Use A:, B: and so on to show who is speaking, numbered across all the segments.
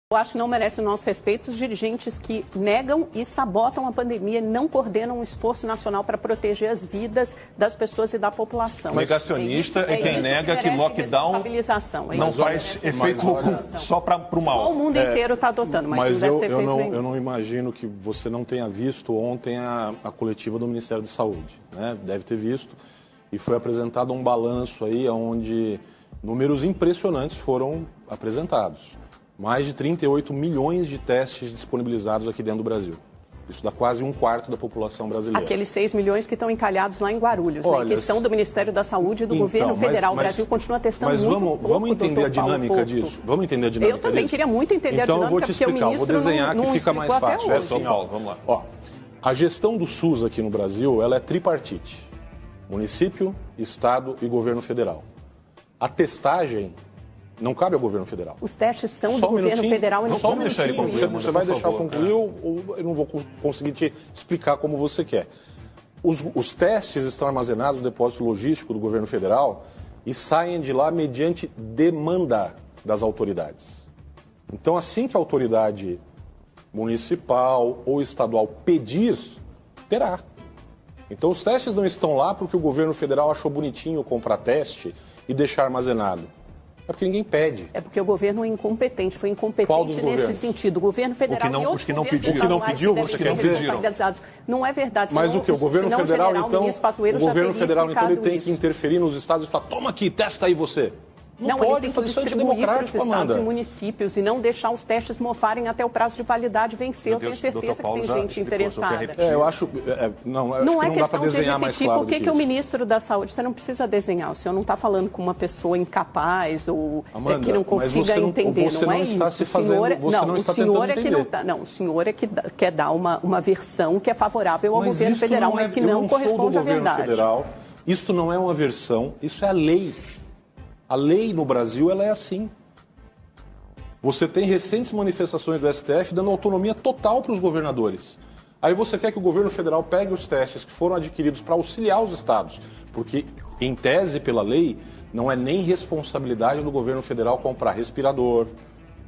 A: Eu acho que não merece o nosso respeito os dirigentes que negam e sabotam a pandemia, não coordenam um esforço nacional para proteger as vidas das pessoas e da população.
B: Negacionista é quem nega que lockdown não faz efeito só para o mal.
A: Só o mundo inteiro está adotando, mas não deve ter feito nenhum.
C: Eu não imagino que você não tenha visto ontem a coletiva do Ministério da Saúde, né? Deve ter visto, e foi apresentado um balanço aí onde números impressionantes foram apresentados. Mais de 38 milhões de testes disponibilizados aqui dentro do Brasil. Isso dá quase um quarto da população brasileira.
A: Aqueles 6 milhões que estão encalhados lá em Guarulhos. Olha, né? Questão do Ministério da Saúde e do governo federal. O Brasil continua testando muito pouco.
C: Vamos entender a dinâmica disso. Vamos entender a dinâmica disso.
A: Eu também queria muito entender a dinâmica.
C: Então eu vou te explicar, vou desenhar que fica mais fácil.
B: É assim, ó, vamos lá.
C: Ó, a gestão do SUS aqui no Brasil, ela é tripartite. Município, Estado e governo federal. A testagem não cabe ao governo federal.
A: Os testes são do governo federal.
C: Vamos deixar ele concluir. Você vai deixar eu concluir ou eu não vou conseguir te explicar como você quer. Os testes estão armazenados no depósito logístico do governo federal e saem de lá mediante demanda das autoridades. Então, assim que a autoridade municipal ou estadual pedir, terá. Então, os testes não estão lá porque o governo federal achou bonitinho comprar teste e deixar armazenado. É porque ninguém pede.
A: É porque o governo é incompetente, foi incompetente nesse sentido. O governo federal e outros governos
C: estaduais que não pediu, você quer dizer?
A: Não é verdade.
C: Mas o que? O governo federal, então, ele tem que interferir nos estados e falar, toma aqui, testa aí você. Não pode,
A: ele tem que distribuir para os estados e municípios e não deixar os testes mofarem até o prazo de validade vencer. Eu tenho certeza que tem gente interessada.
C: Eu acho... Não dá para desenhar mais claro
A: Por que o ministro da Saúde... Você não precisa desenhar. O senhor não está falando com uma pessoa incapaz ou que não consiga entender. Não é isso. O senhor é que quer dar uma versão que é favorável ao governo federal, mas que não corresponde à verdade.
C: Isto não é uma versão, isso é a lei. A lei no Brasil, ela é assim. Você tem recentes manifestações do STF dando autonomia total para os governadores. Aí você quer que o governo federal pegue os testes que foram adquiridos para auxiliar os estados, porque, em tese, pela lei, não é nem responsabilidade do governo federal comprar respirador,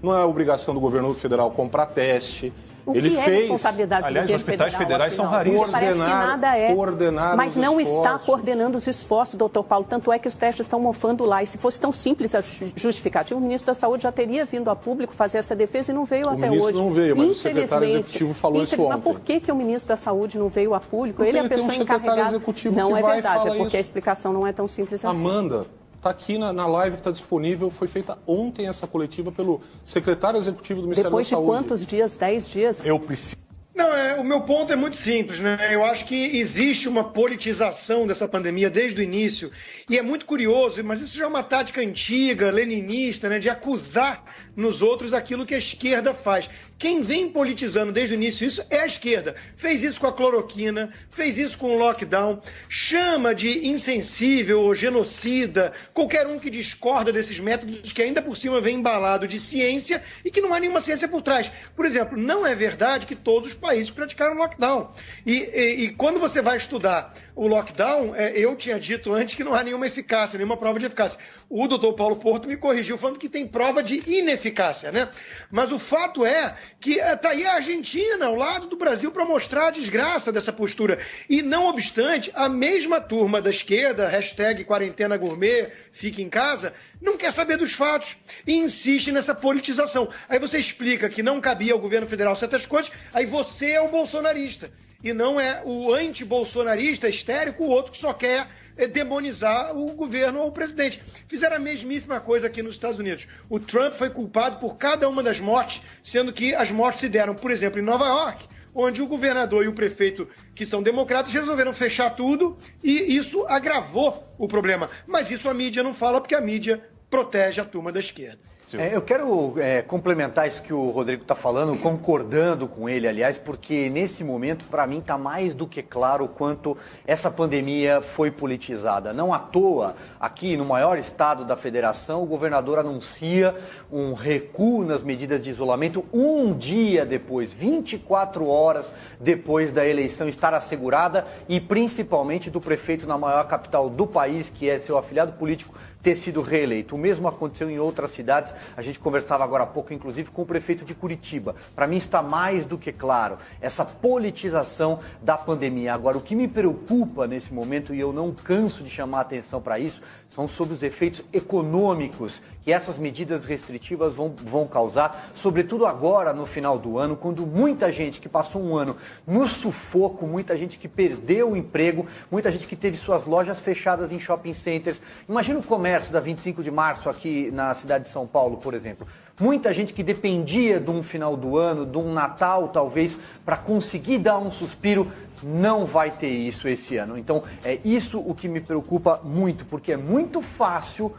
C: não é obrigação do governo federal comprar teste.
A: Ele fez, responsabilidade
B: aliás, os hospitais federais são raríssimos.
A: Parece que nada mas não está coordenando os esforços, doutor Paulo. Tanto é que os testes estão mofando lá. E se fosse tão simples a justificativa, o ministro da Saúde já teria vindo a público fazer essa defesa e não veio até hoje.
C: O ministro não veio, mas o secretário executivo falou isso ontem.
A: Mas por que o ministro da Saúde não veio a público?
C: Porque
A: ele é a pessoa encarregada.
C: Não
A: é verdade, é porque a explicação não é tão simples assim.
C: Amanda, está aqui na live que está disponível, foi feita ontem essa coletiva pelo secretário executivo do Ministério da Saúde.
A: Depois de quantos dias? 10 dias?
B: Eu preciso...
D: Não, o meu ponto é muito simples, né? Eu acho que existe uma politização dessa pandemia desde o início e é muito curioso, mas isso já é uma tática antiga, leninista, né? De acusar nos outros aquilo que a esquerda faz. Quem vem politizando desde o início isso é a esquerda. Fez isso com a cloroquina, fez isso com o lockdown, chama de insensível ou genocida qualquer um que discorda desses métodos que ainda por cima vem embalado de ciência e que não há nenhuma ciência por trás. Por exemplo, não é verdade que todos os países praticaram lockdown. E quando você vai estudar o lockdown, eu tinha dito antes que não há nenhuma eficácia, nenhuma prova de eficácia. O doutor Paulo Porto me corrigiu falando que tem prova de ineficácia, né? Mas o fato é que está aí a Argentina ao lado do Brasil para mostrar a desgraça dessa postura. E não obstante, a mesma turma da esquerda, hashtag quarentena gourmet, fique em casa, não quer saber dos fatos e insiste nessa politização. Aí você explica que não cabia ao governo federal certas coisas, aí você é o bolsonarista. E não é o anti-bolsonarista histérico, o outro que só quer demonizar o governo ou o presidente. Fizeram a mesmíssima coisa aqui nos Estados Unidos. O Trump foi culpado por cada uma das mortes, sendo que as mortes se deram, por exemplo, em Nova York, onde o governador e o prefeito, que são democratas, resolveram fechar tudo e isso agravou o problema. Mas isso a mídia não fala porque a mídia protege a turma da esquerda.
E: Eu quero complementar isso que o Rodrigo está falando, concordando com ele, aliás, porque nesse momento, para mim, está mais do que claro o quanto essa pandemia foi politizada. Não à toa, aqui no maior estado da federação, o governador anuncia um recuo nas medidas de isolamento um dia depois, 24 horas depois da eleição estar assegurada e principalmente do prefeito na maior capital do país, que é seu afiliado político, ter sido reeleito. O mesmo aconteceu em outras cidades. A gente conversava agora há pouco, inclusive, com o prefeito de Curitiba. Para mim está mais do que claro essa politização da pandemia. Agora, o que me preocupa nesse momento, e eu não canso de chamar a atenção para isso, são sobre os efeitos econômicos que essas medidas restritivas vão causar, sobretudo agora no final do ano, quando muita gente que passou um ano no sufoco, muita gente que perdeu o emprego, muita gente que teve suas lojas fechadas em shopping centers. Imagina o comércio da 25 de março aqui na cidade de São Paulo, por exemplo. Muita gente que dependia de um final do ano, de um Natal, talvez, para conseguir dar um suspiro, não vai ter isso esse ano. Então, é isso o que me preocupa muito, porque é muito fácil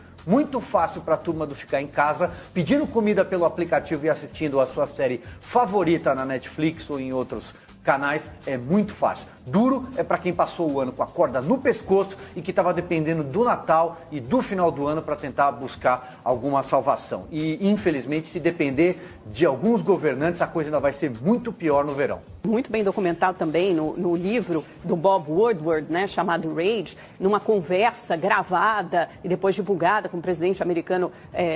E: para a turma do ficar em casa, pedindo comida pelo aplicativo e assistindo a sua série favorita na Netflix ou em outros canais, é muito fácil. Duro é para quem passou o ano com a corda no pescoço e que estava dependendo do Natal e do final do ano para tentar buscar alguma salvação. E, infelizmente, se depender de alguns governantes, a coisa ainda vai ser muito pior no verão.
A: Muito bem documentado também no livro do Bob Woodward, né, chamado Rage, numa conversa gravada e depois divulgada com o presidente americano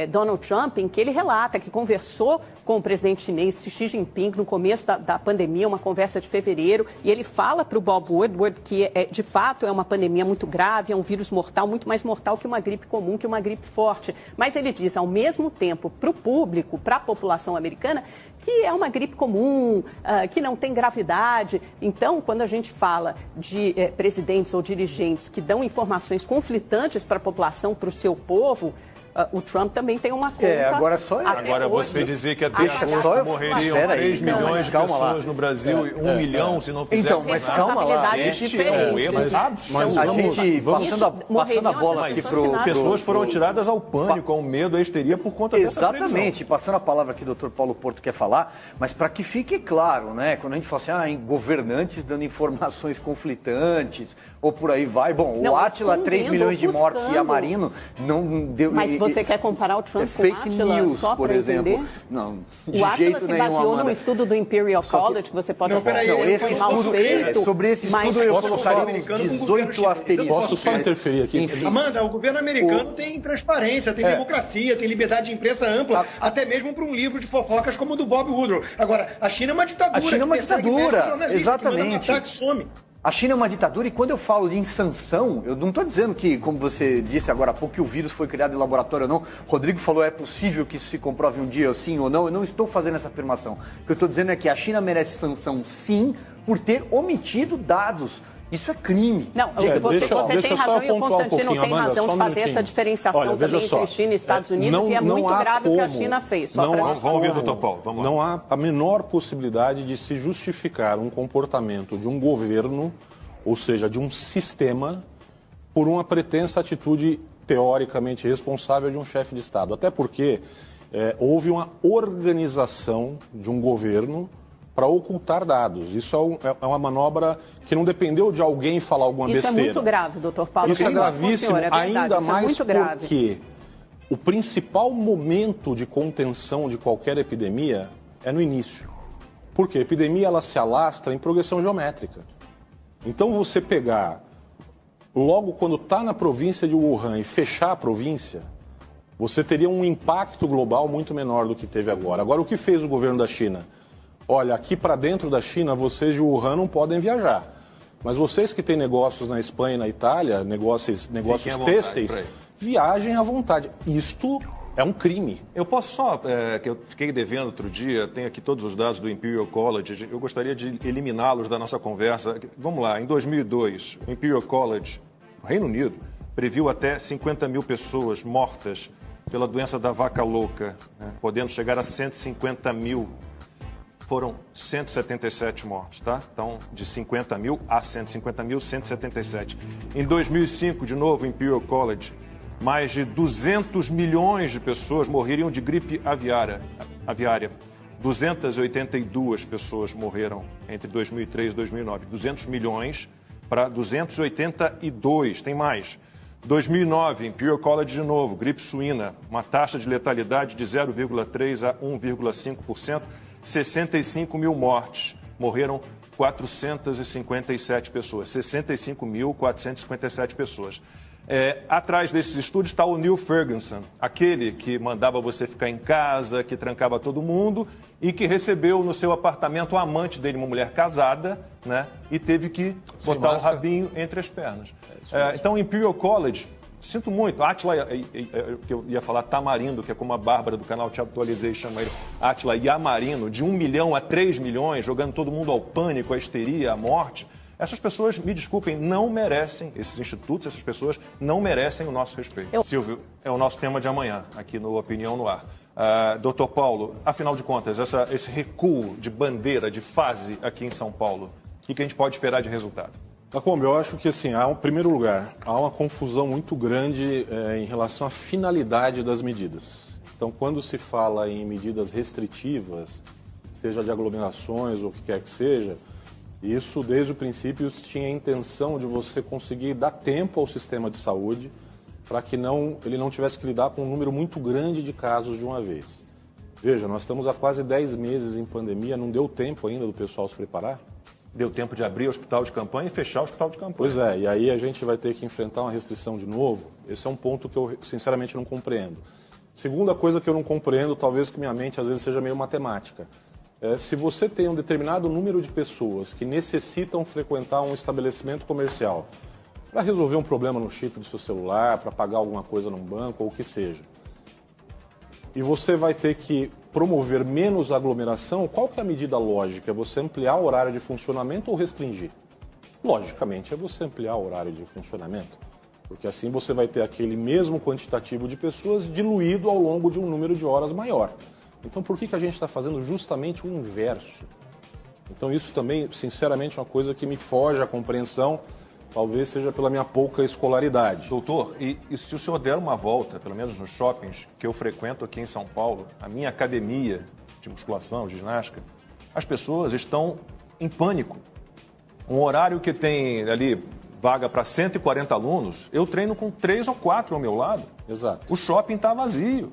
A: Donald Trump, em que ele relata que conversou com o presidente chinês Xi Jinping no começo da pandemia, uma conversa de fevereiro, e ele fala para o Bob Woodward que, de fato, é uma pandemia muito grave, é um vírus mortal, muito mais mortal que uma gripe comum, que uma gripe forte. Mas ele diz, ao mesmo tempo, para o público, para a população americana, que é uma gripe comum, que não tem gravidade. Então, quando a gente fala de presidentes ou dirigentes que dão informações conflitantes para a população, para o seu povo, o Trump também tem uma conta.
B: Agora você dizer que até agosto morreriam 3 milhões de pessoas no Brasil e 1 milhão se não fizesse
E: nada. Então, mas calma lá. Mas a gente, passando a bola aqui para
B: pessoas foram tiradas ao pânico, ao medo, à histeria por conta dessa previsão.
E: Exatamente. Passando a palavra aqui, o Dr. Paulo Porto quer falar, mas para que fique claro, né? Quando a gente fala assim, governantes dando informações conflitantes, ou por aí vai. Bom, o Átila, 3 milhões de mortes e a Marino não deu...
A: Mas você quer comparar o Trump com o Átila,
E: news,
A: só
E: por exemplo? Entender? Não, de
A: o Átila
E: jeito
A: se baseou num estudo do Imperial College, que você pode
D: falar.
E: Esse estudo, sobre esse estudo eu colocaria 18 asteriscos.
C: Posso só interferir aqui?
D: Enfim. Amanda, o governo americano tem transparência, tem democracia, tem liberdade de imprensa ampla, até mesmo para um livro de fofocas como o do Bob Woodward. Agora, a China é uma ditadura.
E: A China é uma ditadura, exatamente.
D: Some.
E: A China é uma ditadura e quando eu falo de sanção, eu não estou dizendo que, como você disse agora há pouco, que o vírus foi criado em laboratório ou não. Rodrigo falou, é possível que isso se comprove um dia, sim ou não. Eu não estou fazendo essa afirmação. O que eu estou dizendo é que a China merece sanção, sim, por ter omitido dados. Isso é crime.
A: Não, você tem razão e o Constantino tem razão de fazer essa diferenciação também entre China e Estados Unidos e é muito grave o que a China fez.
B: Vamos ouvir o Dr. Paulo. Vamos lá.
C: Não há a menor possibilidade de se justificar um comportamento de um governo, ou seja, de um sistema, por uma pretensa atitude teoricamente responsável de um chefe de Estado. Até porque houve uma organização de um governo para ocultar dados. Isso é uma manobra que não dependeu de alguém falar alguma besteira.
A: Isso é muito grave, doutor Paulo.
C: Isso é gravíssimo, ainda mais porque o principal momento de contenção de qualquer epidemia é no início. Porque a epidemia ela se alastra em progressão geométrica. Então você pegar, logo quando está na província de Wuhan e fechar a província, você teria um impacto global muito menor do que teve agora. Agora, o que fez o governo da China? Olha, aqui para dentro da China, vocês de Wuhan não podem viajar. Mas vocês que têm negócios na Espanha e na Itália, negócios têxteis, viajem à vontade. Isto é um crime.
B: Eu posso só, que eu fiquei devendo outro dia, tem aqui todos os dados do Imperial College, eu gostaria de eliminá-los da nossa conversa. Vamos lá, em 2002, o Imperial College, no Reino Unido, previu até 50 mil pessoas mortas pela doença da vaca louca, né, podendo chegar a 150 mil. Foram 177 mortes, tá? Então, de 50 mil a 150 mil, 177. Em 2005, de novo, Imperial College, mais de 200 milhões de pessoas morreriam de gripe aviária. 282 pessoas morreram entre 2003 e 2009. 200 milhões para 282, tem mais. 2009, Imperial College de novo, gripe suína, uma taxa de letalidade de 0,3% a 1,5%. 65 mil mortes, morreram 457 pessoas, 65.457 pessoas. Atrás desses estúdios está o Neil Ferguson, aquele que mandava você ficar em casa, que trancava todo mundo e que recebeu no seu apartamento o amante dele, uma mulher casada, né? E teve que botar o rabinho entre as pernas. Então, Imperial College, sinto muito, Átila, que eu ia falar Tamarindo, que é como a Bárbara do canal Te Atualizei chama ele, Átila Yamarino, de 1 milhão a 3 milhões, jogando todo mundo ao pânico, à histeria, à morte. Essas pessoas, me desculpem, não merecem, esses institutos, essas pessoas não merecem o nosso respeito. Silvio, é o nosso tema de amanhã, aqui no Opinião no Ar. Doutor Paulo, afinal de contas, esse recuo de bandeira, de fase aqui em São Paulo, o que a gente pode esperar de resultado?
C: Lacombe, eu acho que, assim, em primeiro lugar, há uma confusão muito grande em relação à finalidade das medidas. Então, quando se fala em medidas restritivas, seja de aglomerações ou o que quer que seja, isso, desde o princípio, tinha a intenção de você conseguir dar tempo ao sistema de saúde para que ele não tivesse que lidar com um número muito grande de casos de uma vez. Veja, nós estamos há quase 10 meses em pandemia, não deu tempo ainda do pessoal se preparar?
B: Deu tempo de abrir o hospital de campanha e fechar o hospital de campanha.
C: Pois é, e aí a gente vai ter que enfrentar uma restrição de novo. Esse é um ponto que eu, sinceramente, não compreendo. Segunda coisa que eu não compreendo, talvez que minha mente às vezes seja meio matemática. Se você tem um determinado número de pessoas que necessitam frequentar um estabelecimento comercial para resolver um problema no chip do seu celular, para pagar alguma coisa num banco ou o que seja, e você vai ter que promover menos aglomeração, qual que é a medida lógica? É você ampliar o horário de funcionamento ou restringir? Logicamente, é você ampliar o horário de funcionamento, porque assim você vai ter aquele mesmo quantitativo de pessoas diluído ao longo de um número de horas maior. Então, por que a gente está fazendo justamente o inverso? Então, isso também, sinceramente, é uma coisa que me foge à compreensão, talvez seja pela minha pouca escolaridade.
B: Doutor, e se o senhor der uma volta, pelo menos nos shoppings que eu frequento aqui em São Paulo, a minha academia de musculação, de ginástica, as pessoas estão em pânico. Um horário que tem ali vaga para 140 alunos, eu treino com 3 ou 4 ao meu lado.
C: Exato.
B: O shopping está vazio.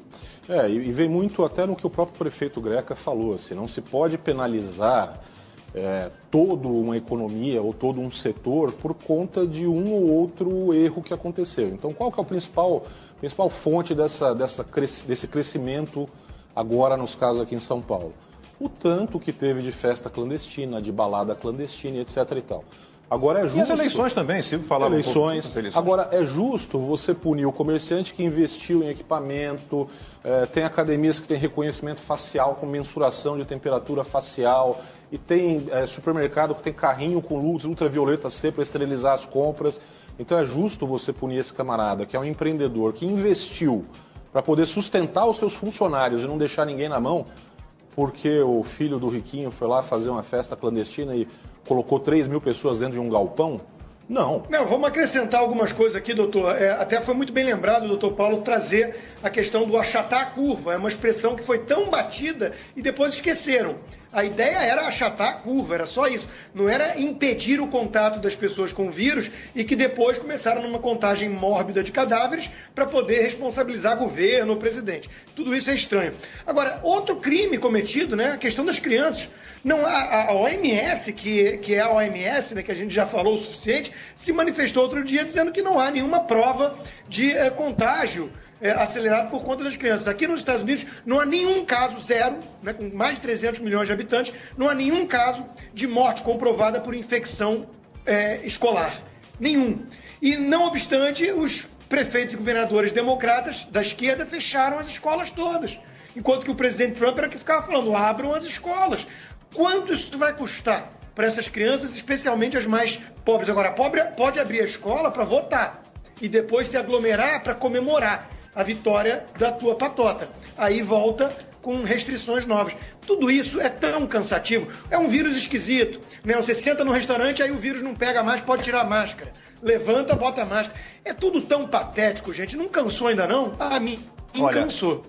C: E vem muito até no que o próprio prefeito Greca falou, assim, não se pode penalizar toda uma economia ou todo um setor por conta de um ou outro erro que aconteceu. Então, qual que é a principal fonte desse crescimento agora nos casos aqui em São Paulo? O tanto que teve de festa clandestina, de balada clandestina, etc. e tal. Agora é justo...
B: E as eleições também, Silvio falava
C: eleições.
B: Um pouco eleições.
C: Agora, é justo você punir o comerciante que investiu em equipamento, tem academias que têm reconhecimento facial com mensuração de temperatura facial, e tem supermercado que tem carrinho com luz ultravioleta C para esterilizar as compras. Então é justo você punir esse camarada, que é um empreendedor, que investiu para poder sustentar os seus funcionários e não deixar ninguém na mão, porque o filho do riquinho foi lá fazer uma festa clandestina e colocou 3 mil pessoas dentro de um galpão? Não.
D: Vamos acrescentar algumas coisas aqui, doutor. Até foi muito bem lembrado, doutor Paulo, trazer a questão do achatar a curva. É uma expressão que foi tão batida e depois esqueceram. A ideia era achatar a curva, era só isso. Não era impedir o contato das pessoas com o vírus e que depois começaram numa contagem mórbida de cadáveres para poder responsabilizar governo ou presidente. Tudo isso é estranho. Agora, outro crime cometido, né, a questão das crianças. Não, a OMS, que é a OMS, né, que a gente já falou o suficiente, se manifestou outro dia dizendo que não há nenhuma prova de contágio acelerado por conta das crianças. Aqui nos Estados Unidos não há nenhum caso, zero, né, com mais de 300 milhões de habitantes, não há nenhum caso de morte comprovada por infecção escolar. Nenhum. E, não obstante, os prefeitos e governadores democratas da esquerda fecharam as escolas todas. Enquanto que o presidente Trump era que ficava falando, abram as escolas. Quanto isso vai custar para essas crianças, especialmente as mais pobres? Agora, a pobre pode abrir a escola para votar e depois se aglomerar para comemorar a vitória da tua patota. Aí volta com restrições novas. Tudo isso é tão cansativo. É um vírus esquisito, né? Você senta no restaurante, aí o vírus não pega mais, pode tirar a máscara. Levanta, bota a máscara. É tudo tão patético, gente. Não cansou ainda não? A mim cansou.